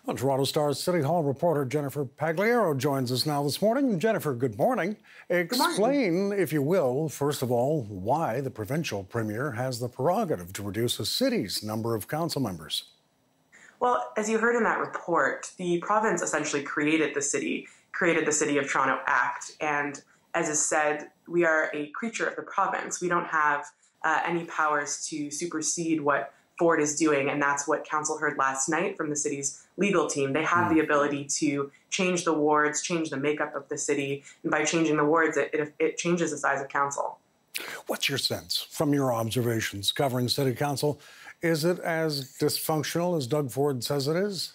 Well, Toronto Star's City Hall reporter Jennifer Pagliaro joins us now this morning. Jennifer, good morning. Good morning. Explain, if you will, first of all, why the provincial premier has the prerogative to reduce a city's number of council members. Well, as you heard in that report, the province essentially created the City of Toronto Act. And as is said, we are a creature of the province. We don't have any powers to supersede what Ford is doing, and that's what council heard last night from the city's legal team. They have the ability to change the wards, change the makeup of the city, and by changing the wards, it changes the size of council. What's your sense from your observations covering city council? Is it as dysfunctional as Doug Ford says it is?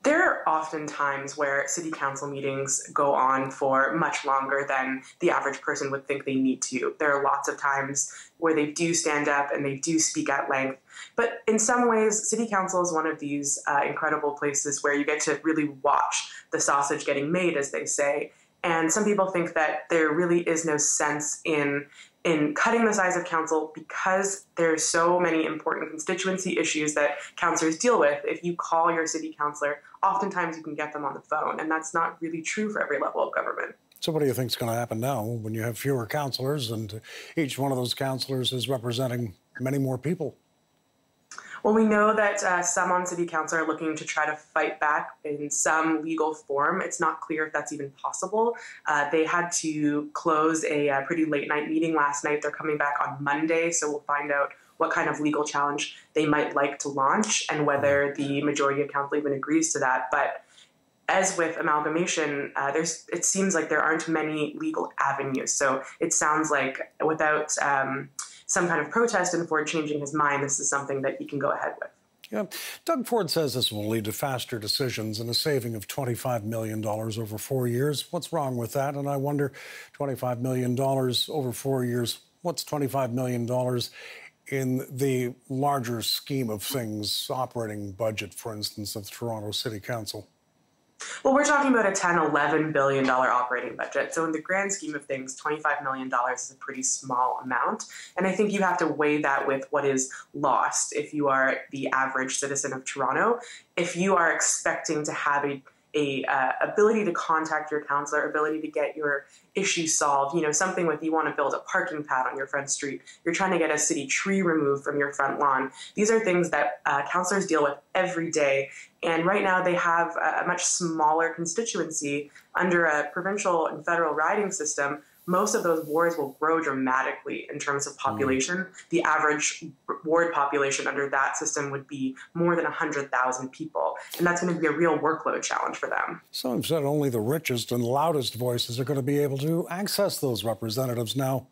There are often times where city council meetings go on for much longer than the average person would think they need to. There are lots of times where they do stand up and they do speak at length. But in some ways, city council is one of these incredible places where you get to really watch the sausage getting made, as they say. And some people think that there really is no sense in cutting the size of council because there's so many important constituency issues that councillors deal with. If you call your city councillor, oftentimes you can get them on the phone, and that's not really true for every level of government. So what do you think is going to happen now when you have fewer councillors and each one of those councillors is representing many more people? Well, we know that some on city council are looking to try to fight back in some legal form. It's not clear if that's even possible. They had to close a pretty late night meeting last night. They're coming back on Monday, so we'll find out what kind of legal challenge they might like to launch and whether the majority of council even agrees to that. But as with amalgamation, it seems like there aren't many legal avenues. So it sounds like without some kind of protest and Ford changing his mind, this is something that he can go ahead with. Yeah. Doug Ford says this will lead to faster decisions and a saving of $25 million over 4 years. What's wrong with that? And I wonder, $25 million over 4 years, what's $25 million in the larger scheme of things, operating budget, for instance, of the Toronto City Council? Well, we're talking about a $10, $11 billion operating budget. So in the grand scheme of things, $25 million is a pretty small amount. And I think you have to weigh that with what is lost if you are the average citizen of Toronto. If you are expecting to have a ability to contact your councillor, ability to get your issue solved, something with you want to build a parking pad on your front street, you're trying to get a city tree removed from your front lawn. These are things that councillors deal with every day. And right now they have a much smaller constituency under a provincial and federal riding system. Most of those wards will grow dramatically in terms of population. The average ward population under that system would be more than 100,000 people. And that's going to be a real workload challenge for them. Some have said only the richest and loudest voices are going to be able to access those representatives now.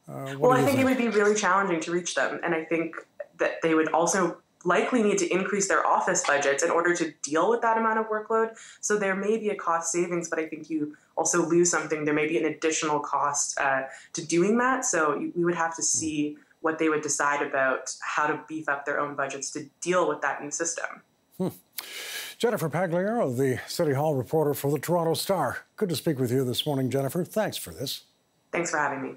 Well, I think it would be really challenging to reach them. And I think that they would also likely need to increase their office budgets in order to deal with that amount of workload. So there may be a cost savings, but I think you also lose something. There may be an additional cost to doing that. So we would have to see what they would decide about how to beef up their own budgets to deal with that new system. Jennifer Pagliaro, the City Hall reporter for the Toronto Star. Good to speak with you this morning, Jennifer. Thanks for this. Thanks for having me.